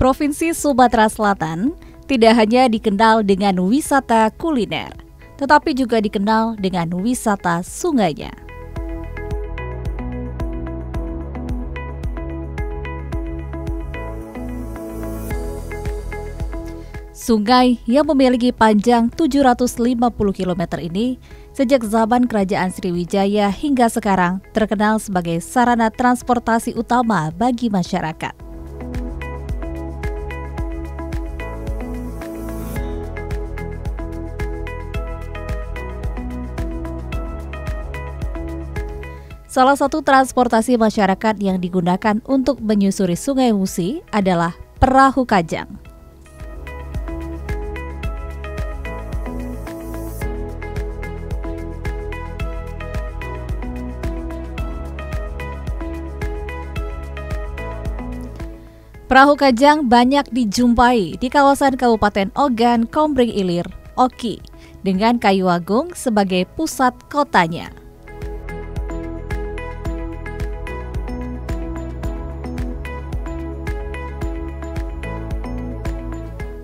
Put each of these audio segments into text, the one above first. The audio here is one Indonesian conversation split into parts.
Provinsi Sumatera Selatan tidak hanya dikenal dengan wisata kuliner, tetapi juga dikenal dengan wisata sungainya. Sungai yang memiliki panjang 750 km ini sejak zaman Kerajaan Sriwijaya hingga sekarang terkenal sebagai sarana transportasi utama bagi masyarakat. Salah satu transportasi masyarakat yang digunakan untuk menyusuri Sungai Musi adalah perahu kajang. Perahu kajang banyak dijumpai di kawasan Kabupaten Ogan Komering Ilir, Oki, dengan Kayu Agung sebagai pusat kotanya.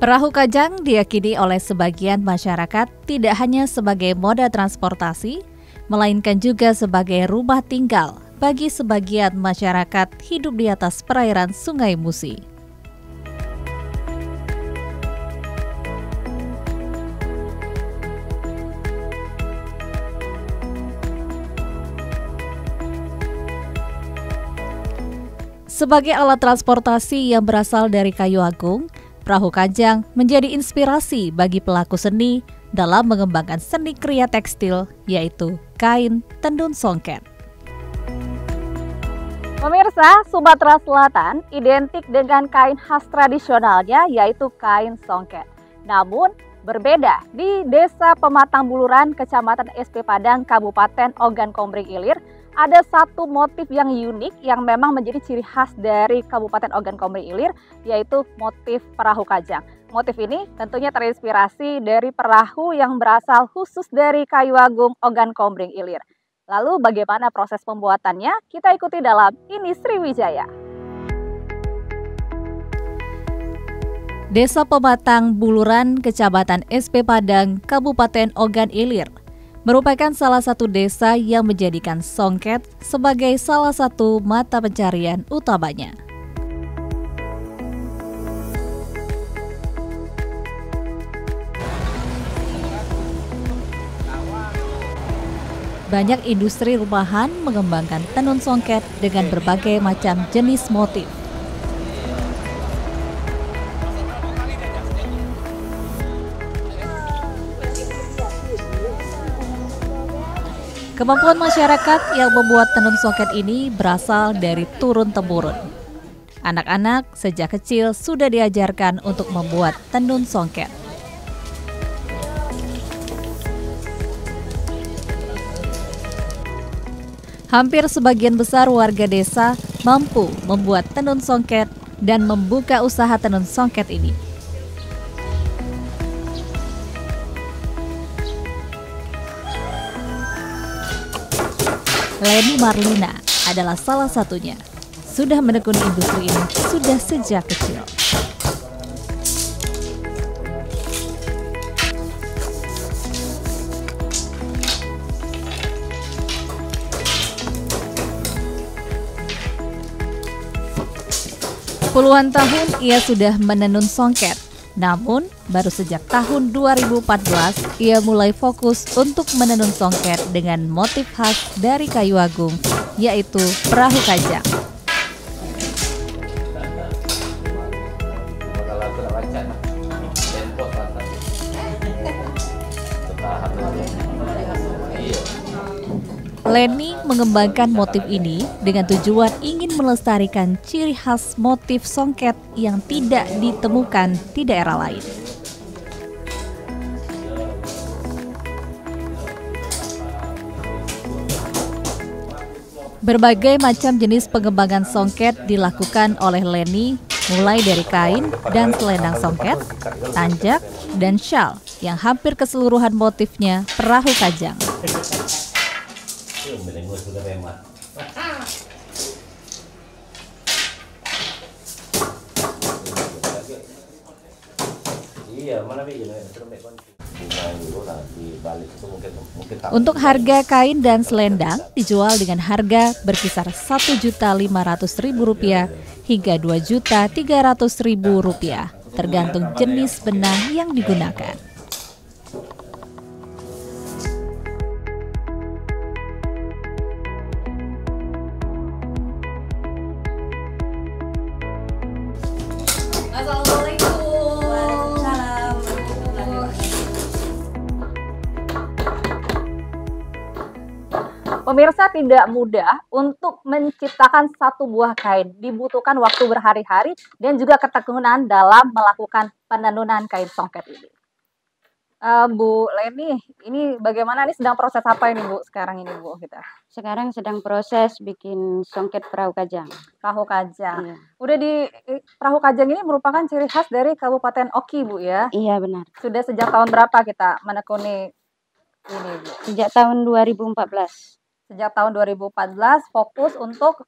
Perahu kajang diyakini oleh sebagian masyarakat tidak hanya sebagai moda transportasi, melainkan juga sebagai rumah tinggal bagi sebagian masyarakat hidup di atas perairan Sungai Musi. Sebagai alat transportasi yang berasal dari kayu agung, perahu kajang menjadi inspirasi bagi pelaku seni dalam mengembangkan seni kriya tekstil, yaitu kain tenun songket. Pemirsa, Sumatera Selatan identik dengan kain khas tradisionalnya, yaitu kain songket. Namun, berbeda di Desa Pematang Buluran, Kecamatan SP Padang, Kabupaten Ogan Komering Ilir, ada satu motif yang unik yang memang menjadi ciri khas dari Kabupaten Ogan Komering Ilir, yaitu motif perahu kajang. Motif ini tentunya terinspirasi dari perahu yang berasal khusus dari Kayu Agung Ogan Komering Ilir. Lalu bagaimana proses pembuatannya? Kita ikuti dalam Ini Sriwijaya. Desa Pematang Buluran, Kecamatan SP Padang, Kabupaten Ogan Ilir merupakan salah satu desa yang menjadikan songket sebagai salah satu mata pencarian utamanya. Banyak industri rumahan mengembangkan tenun songket dengan berbagai macam jenis motif. Kemampuan masyarakat yang membuat tenun songket ini berasal dari turun-temurun. Anak-anak sejak kecil sudah diajarkan untuk membuat tenun songket. Hampir sebagian besar warga desa mampu membuat tenun songket dan membuka usaha tenun songket ini. Leni Marlina adalah salah satunya. Sudah menekuni industri ini sudah sejak kecil. Puluhan tahun ia sudah menenun songket. Namun, baru sejak tahun 2014, ia mulai fokus untuk menenun songket dengan motif khas dari kayu agung, yaitu perahu kajang. Leni mengembangkan motif ini dengan tujuan ingin melestarikan ciri khas motif songket yang tidak ditemukan di daerah lain. Berbagai macam jenis pengembangan songket dilakukan oleh Leni, mulai dari kain dan selendang songket, tanjak, dan syal yang hampir keseluruhan motifnya perahu kajang. Untuk harga kain dan selendang dijual dengan harga berkisar Rp1.500.000 hingga Rp2.300.000, tergantung jenis benang yang digunakan. Pemirsa, tidak mudah untuk menciptakan satu buah kain. Dibutuhkan waktu berhari-hari dan juga ketekunan dalam melakukan penenunan kain songket ini. Bu Leni, ini bagaimana nih, sedang proses apa ini Bu sekarang ini Bu kita? Sekarang sedang proses bikin songket perahu kajang. Perahu kajang. Iya. Udah perahu kajang ini merupakan ciri khas dari Kabupaten Oki Bu ya? Iya benar. Sudah sejak tahun berapa kita menekuni ini Bu? Sejak tahun 2014. Sejak tahun 2014 fokus untuk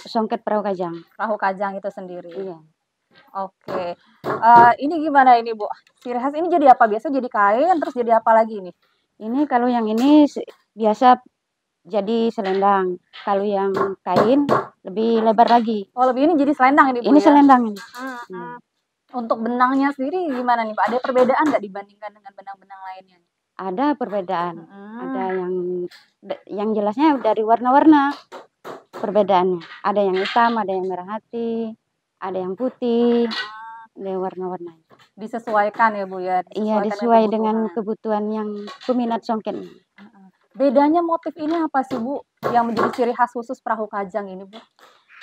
songket perahu kajang. Perahu kajang itu sendiri. Iya. Oke. Ini gimana ini Bu? Ciri khas ini jadi apa? Biasa jadi kain, terus jadi apa lagi ini? Ini kalau yang ini biasa jadi selendang. Kalau yang kain lebih lebar lagi. Oh, lebih ini jadi selendang ini Bu? Ini ya? Selendang ini. Untuk benangnya sendiri gimana nih Pak? Ada perbedaan nggak dibandingkan dengan benang-benang lainnya? Ada perbedaan. Ada yang jelasnya dari warna-warna perbedaannya. Ada yang hitam, ada yang merah hati, ada yang putih, ada warna-warna. Disesuaikan ya Bu ya? Iya, disesuai dengan kebutuhan yang peminat songket. Bedanya motif ini apa sih Bu? Yang menjadi ciri khas khusus perahu kajang ini Bu?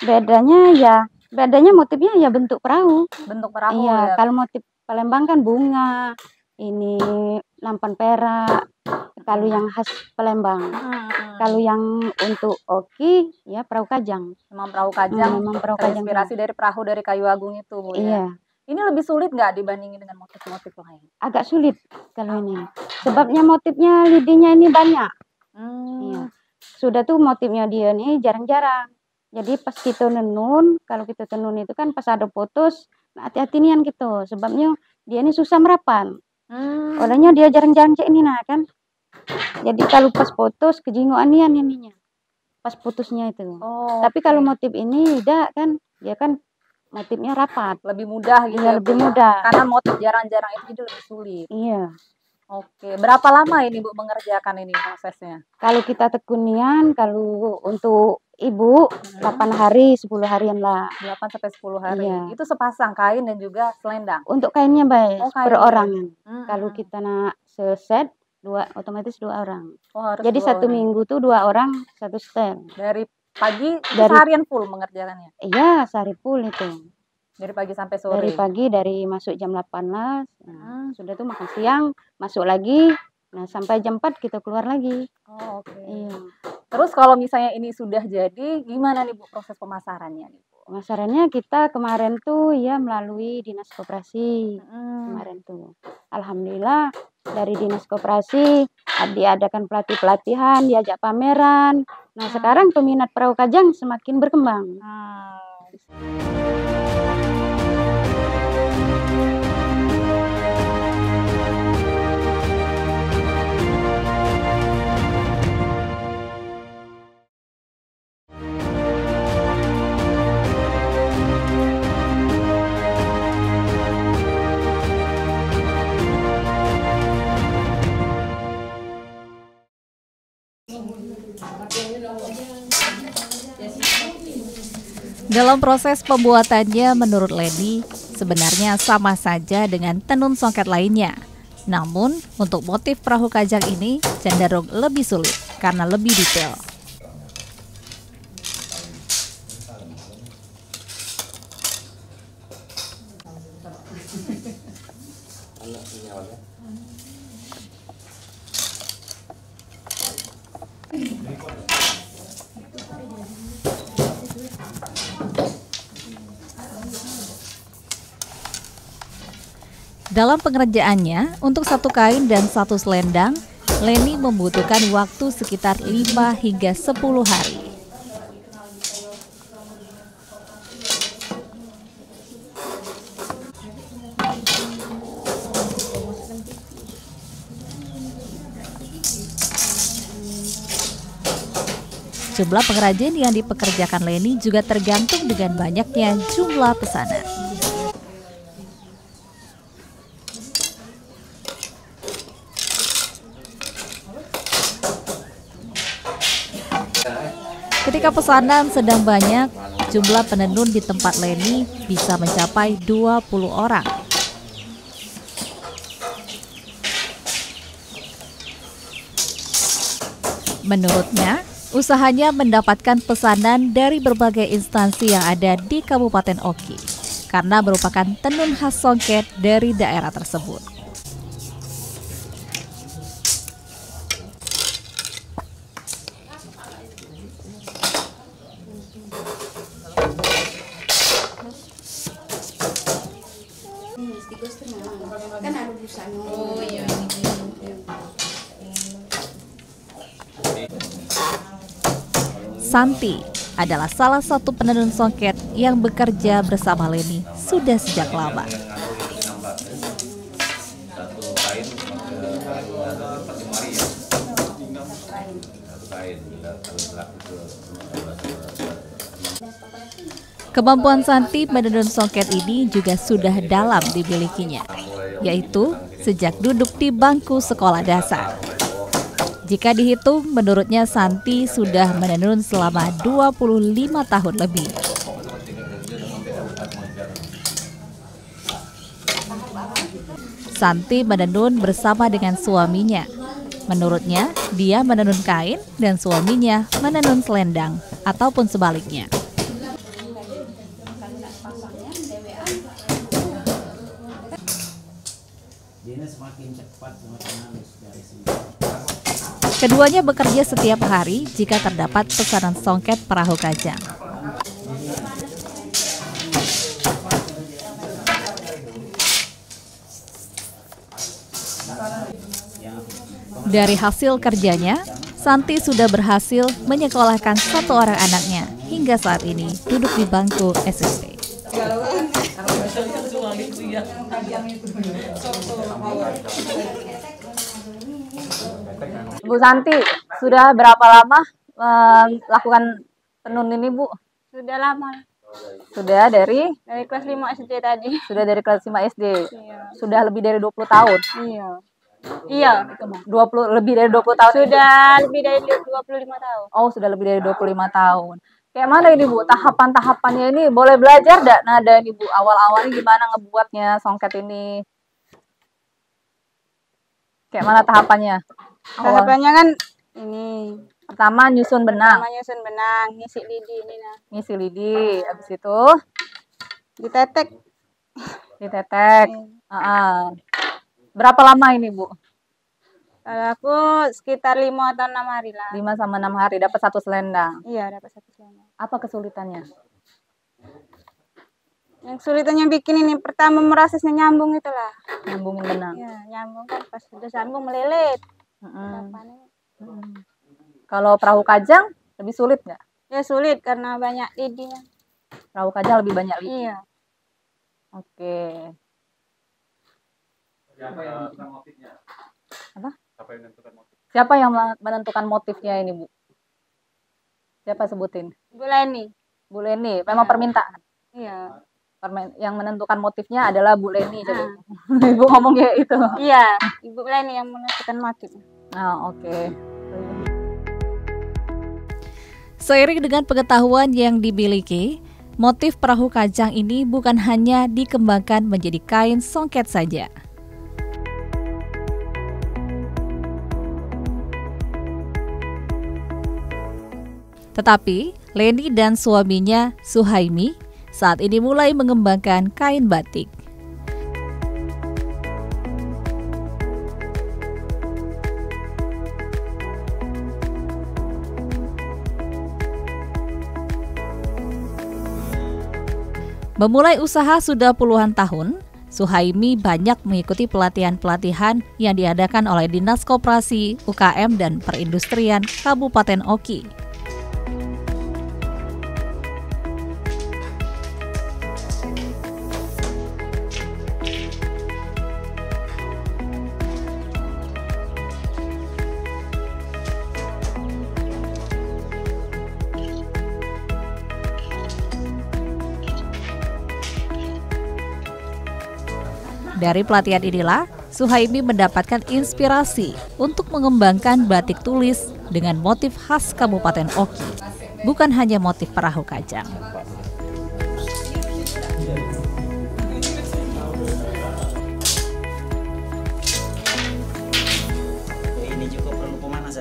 Bedanya motifnya ya bentuk perahu. Bentuk perahu iya, ya? Kalau motif Palembang kan bunga, ini lampan perak. Kalau yang khas Palembang. Kalau yang untuk Oki ya perahu kajang. Memang perahu kajang. Memang perahu kajang. Inspirasi dari perahu dari kayu agung itu Bu ya? Iya. Ini lebih sulit nggak dibandingin dengan motif-motif lain? Agak sulit kalau ini. Sebabnya motifnya lidinya ini banyak. Iya. Sudah tuh motifnya dia nih jarang-jarang. Jadi pas kita tenun, kalau kita tenun itu kan pas ada putus, hati-hati nian gitu. Sebabnya dia ini susah merapan. Olehnya dia jarang-jarang cek ini nah kan. Jadi kalau pas putus kejingoan nian ininya. Pas putusnya itu. Tapi kalau motif ini tidak kan, dia kan motifnya rapat. Lebih mudah gitu. Iya, lebih mudah. Karena motif jarang-jarang itu jadi lebih sulit. Iya. Oke, berapa lama ini Bu mengerjakan ini prosesnya? Kalau kita tekunian, kalau untuk ibu 8 hari, 10 harian lah. 8 sampai 10 hari. Iya. Itu sepasang kain dan juga selendang. Untuk kainnya baik, per orang. Kalau kita nak seset otomatis 2 orang. Jadi 1 minggu tuh 2 orang 1 setel. Dari pagi seharian full mengerjakannya? Iya, sehari full itu. Dari pagi sampai sore? Dari masuk jam 18, sudah tuh makan siang, masuk lagi, nah sampai jam 4 kita keluar lagi. Oh, oke. Iya. Terus kalau misalnya ini sudah jadi, gimana nih Bu proses pemasarannya nih Bu? Pemasarannya kita kemarin tuh ya melalui Dinas Koperasi. Kemarin tuh. Alhamdulillah dari Dinas Koperasi diadakan pelatihan, diajak pameran. Nah, sekarang peminat perahu kajang semakin berkembang. Dalam proses pembuatannya, menurut Leni, sebenarnya sama saja dengan tenun songket lainnya. Namun, untuk motif perahu kajang ini cenderung lebih sulit karena lebih detail. Dalam pengerjaannya, untuk satu kain dan satu selendang, Leni membutuhkan waktu sekitar 5 hingga 10 hari. Jumlah pengrajin yang dipekerjakan Leni juga tergantung dengan banyaknya jumlah pesanan. Ketika pesanan sedang banyak, jumlah penenun di tempat Leni bisa mencapai 20 orang. Menurutnya, usahanya mendapatkan pesanan dari berbagai instansi yang ada di Kabupaten Oki, karena merupakan tenun khas songket dari daerah tersebut. Santi adalah salah satu penenun songket yang bekerja bersama Leni sudah sejak lama. Kemampuan Santi menenun songket ini juga sudah dalam dimilikinya, yaitu sejak duduk di bangku sekolah dasar. Jika dihitung, menurutnya Santi sudah menenun selama 25 tahun lebih. Santi menenun bersama dengan suaminya. Menurutnya, dia menenun kain dan suaminya menenun selendang ataupun sebaliknya. Keduanya bekerja setiap hari jika terdapat pesanan songket perahu kajang. Dari hasil kerjanya, Santi sudah berhasil menyekolahkan 1 orang anaknya hingga saat ini duduk di bangku SMP. Bu Santi, sudah berapa lama melakukan tenun ini, Bu? Sudah lama. Sudah dari Dari kelas 5 SD tadi. Sudah dari kelas 5 SD. Iya. Sudah lebih dari 20 tahun. Iya. Iya, 20 lebih dari 20 tahun. sudah lebih dari 25 tahun. Oh, sudah lebih dari 25 tahun. Kayak mana ini, Bu? Tahapan-tahapannya ini boleh belajar enggak? Nada ini, Bu. Awal-awalnya gimana ngebuatnya songket ini? Kayak mana tahapannya? Tahapannya kan ini. Pertama nyusun benang. Namanya nyusun benang, ngisi lidi ini nah. Ngisi lidi, habis itu Ditetek. ditetek. Berapa lama ini, Bu? Kalau aku sekitar 5 atau 6 hari lah. 5 sama 6 hari dapat 1 selendang. Iya, dapat 1 selendang. Apa kesulitannya? Yang sulitannya bikin ini pertama merasesnya nyambung itulah. Nyambungin benang. Iya, nyambung kan pas sudah sambung melilit. Kalau perahu kajang lebih sulit nggak? Ya sulit karena banyak lidinya. Perahu kajang lebih banyak lidi. Iya. Oke. Siapa yang menentukan motifnya? Apa? Siapa yang menentukan motif? Siapa yang menentukan motifnya ini, Bu? Siapa sebutin? Bu Leni. Bu Leni. Memang permintaan. Iya. Yang menentukan motifnya adalah Bu Leni. Ibu ngomongnya itu. Iya, Ibu Leni yang menentukan motif. Oke. Seiring dengan pengetahuan yang dimiliki, motif perahu kajang ini bukan hanya dikembangkan menjadi kain songket saja. Tetapi, Leni dan suaminya, Suhaimi, saat ini mulai mengembangkan kain batik. Memulai usaha sudah puluhan tahun, Suhaimi banyak mengikuti pelatihan-pelatihan yang diadakan oleh Dinas Koperasi, UKM, dan Perindustrian Kabupaten Oki. Dari pelatihan inilah, Suhaimi mendapatkan inspirasi untuk mengembangkan batik tulis dengan motif khas Kabupaten Oki, bukan hanya motif perahu kajang.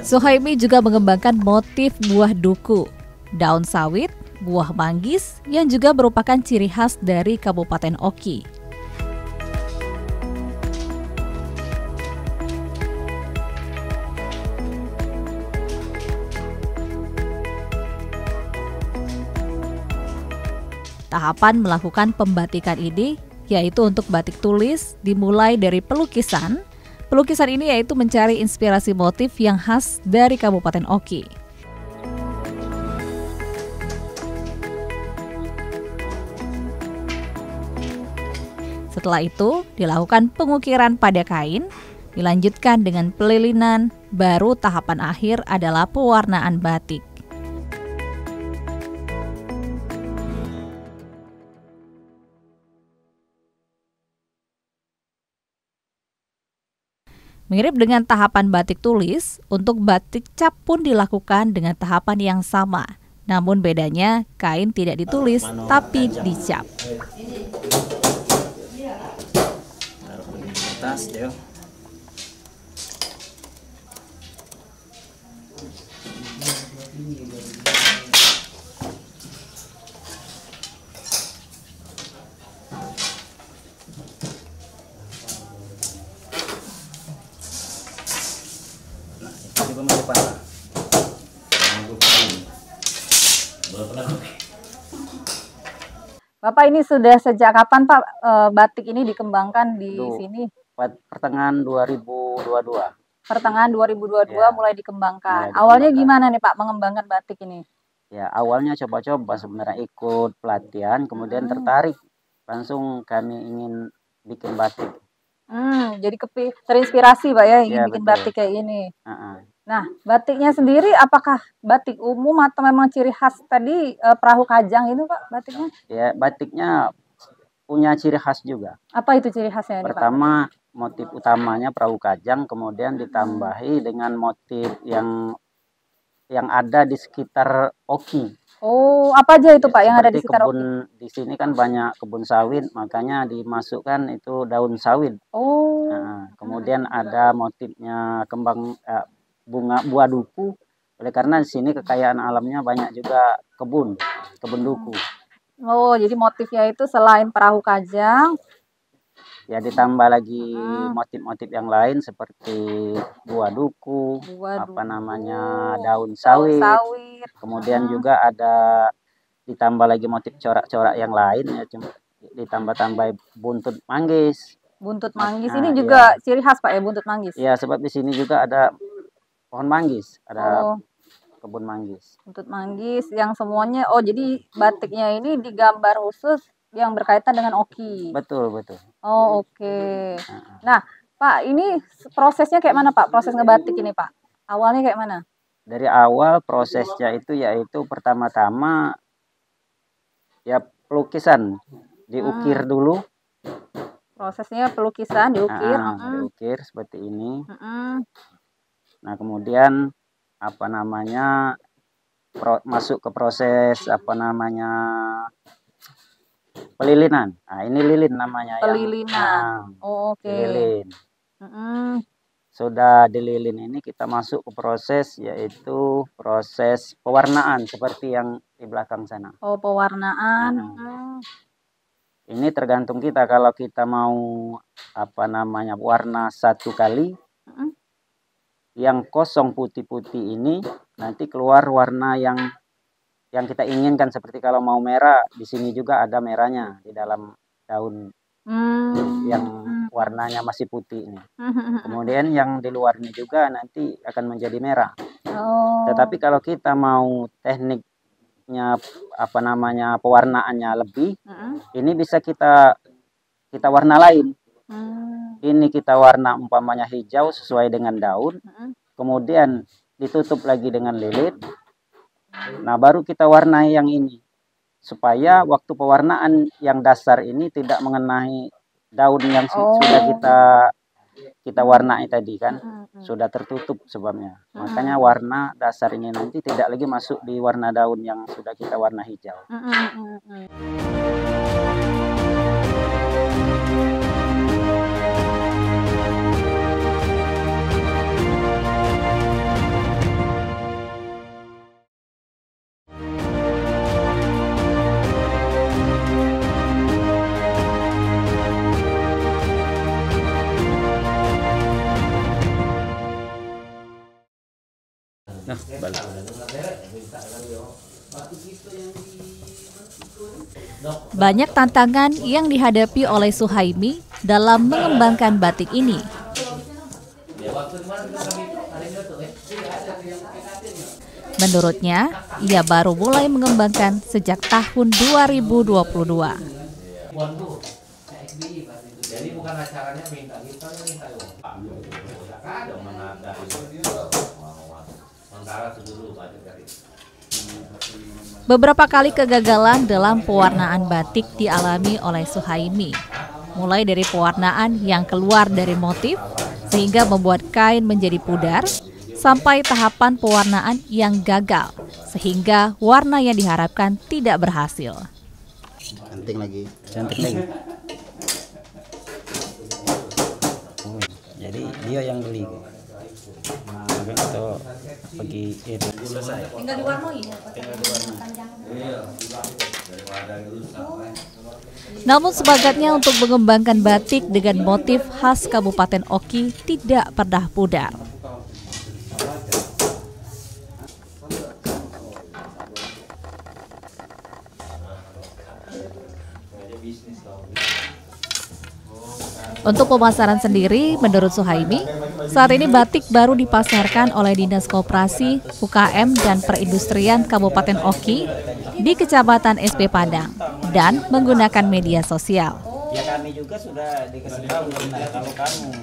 Suhaimi juga mengembangkan motif buah duku, daun sawit, buah manggis yang juga merupakan ciri khas dari Kabupaten Oki. Tahapan melakukan pembatikan ini yaitu untuk batik tulis dimulai dari pelukisan. Pelukisan ini yaitu mencari inspirasi motif yang khas dari Kabupaten Oki. Setelah itu dilakukan pengukiran pada kain, dilanjutkan dengan pelilinan, baru tahapan akhir adalah pewarnaan batik. Mirip dengan tahapan batik tulis, untuk batik cap pun dilakukan dengan tahapan yang sama. Namun bedanya, kain tidak ditulis, tapi dicap. Bapak ini sudah sejak kapan Pak batik ini dikembangkan di sini? Pertengahan 2022. Pertengahan 2022 Ya. mulai dikembangkan. Ya, Awalnya dikembangkan. gimana nih Pak mengembangkan batik ini? Ya, awalnya coba-coba sebenarnya ikut pelatihan, kemudian tertarik. Langsung kami ingin bikin batik. Jadi terinspirasi Pak ya ingin Ya, bikin betul. batik kayak ini. Uh-uh. Nah, batiknya sendiri apakah batik umum atau memang ciri khas tadi perahu kajang itu Pak batiknya? Ya, batiknya punya ciri khas juga. Apa itu ciri khasnya nih Pak? Pertama, motif utamanya perahu kajang, kemudian ditambahi dengan motif yang ada di sekitar Oki. Oh, apa aja itu Pak yang ada di Seperti sekitar kebun di sini kan banyak kebun sawit, makanya dimasukkan itu daun sawit. Oh. Nah, kemudian ada motifnya kembang bunga buah duku. Oleh karena di sini kekayaan alamnya banyak juga kebun duku. Oh, jadi motifnya itu selain perahu kajang, Ya ditambah lagi motif-motif yang lain seperti buah duku, daun sawit. Kemudian juga ada ditambah lagi motif corak-corak yang lain ya, ditambah-tambah buntut manggis. Buntut manggis ini juga ciri khas Pak ya, buntut manggis. Iya, sebab di sini juga ada pohon manggis, ada kebun manggis. Buntut manggis yang semuanya jadi batiknya ini digambar khusus yang berkaitan dengan Oki. Betul, betul. Oh, oke. Nah, Pak, ini prosesnya kayak mana Pak? Proses ngebatik ini Pak. Awalnya kayak mana? Dari awal prosesnya itu yaitu pertama-tama ya pelukisan, diukir dulu. Prosesnya pelukisan, diukir. Diukir seperti ini. Nah, kemudian masuk ke proses pelilinan. Nah, ini lilin namanya. Pelilinan. Oke. Lilin. Sudah dililin ini kita masuk ke proses yaitu proses pewarnaan seperti yang di belakang sana. Oh, pewarnaan. Ini tergantung kita, kalau kita mau warna satu kali, yang kosong putih-putih ini nanti keluar warna yang kita inginkan. Seperti kalau mau merah, di sini juga ada merahnya di dalam daun yang warnanya masih putih ini. Kemudian yang di luarnya juga nanti akan menjadi merah. Tetapi kalau kita mau tekniknya pewarnaannya lebih, ini bisa kita warna lain. Ini kita warna umpamanya hijau sesuai dengan daun, kemudian ditutup lagi dengan lilin. Nah, baru kita warnai yang ini supaya waktu pewarnaan yang dasar ini tidak mengenai daun yang sudah kita warnai tadi kan sudah tertutup sebabnya. Makanya warna dasar ini nanti tidak lagi masuk di warna daun yang sudah kita warna hijau. Nah, balik. Banyak tantangan yang dihadapi oleh Suhaimi dalam mengembangkan batik ini. Menurutnya, ia baru mulai mengembangkan sejak tahun 2022. Jadi bukan acaranya minta kita Beberapa kali kegagalan dalam pewarnaan batik dialami oleh Suhaimi, mulai dari pewarnaan yang keluar dari motif sehingga membuat kain menjadi pudar, sampai tahapan pewarnaan yang gagal sehingga warna yang diharapkan tidak berhasil. Cantik lagi. Jadi dia yang beli. Atau pergi itu selesai. Tinggal diwarnai. Namun semangatnya untuk mengembangkan batik dengan motif khas Kabupaten Oki tidak pernah pudar. Untuk pemasaran sendiri, menurut Suhaimi, saat ini batik baru dipasarkan oleh Dinas Koperasi, UKM, dan Perindustrian Kabupaten Oki di Kecamatan SP Padang dan menggunakan media sosial. Ya kami juga sudah dikasih tahu kalau kamu.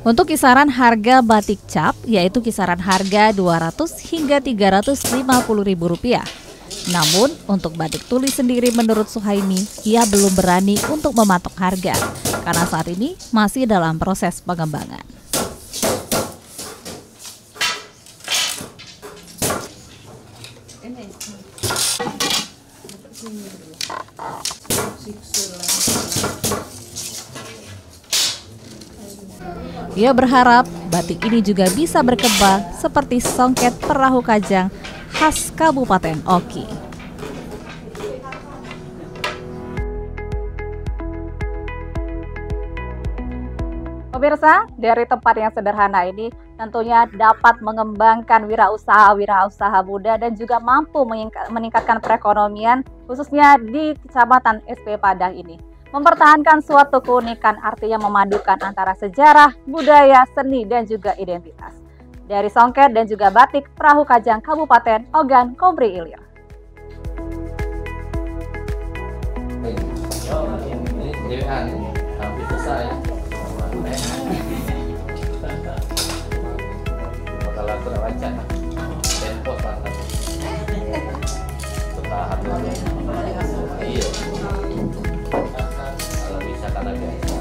Untuk kisaran harga batik cap, yaitu kisaran harga Rp200 hingga Rp350.000. Namun, untuk batik tulis sendiri menurut Suhaimi, ia belum berani untuk mematok harga, karena saat ini masih dalam proses pengembangan. Ia berharap batik ini juga bisa berkembang seperti songket perahu kajang khas Kabupaten Oki. Pemirsa, dari tempat yang sederhana ini tentunya dapat mengembangkan wirausaha muda dan juga mampu meningkatkan perekonomian khususnya di Kecamatan SP Padang ini. Mempertahankan suatu keunikan artinya memadukan antara sejarah, budaya, seni, dan juga identitas. Dari songket dan juga batik perahu kajang Kabupaten Ogan Komri Ilir. Hampir selesai. Bakal aku baca. Tempo banget. Tahan dulu. Iya. Kalau bisa kata biasa.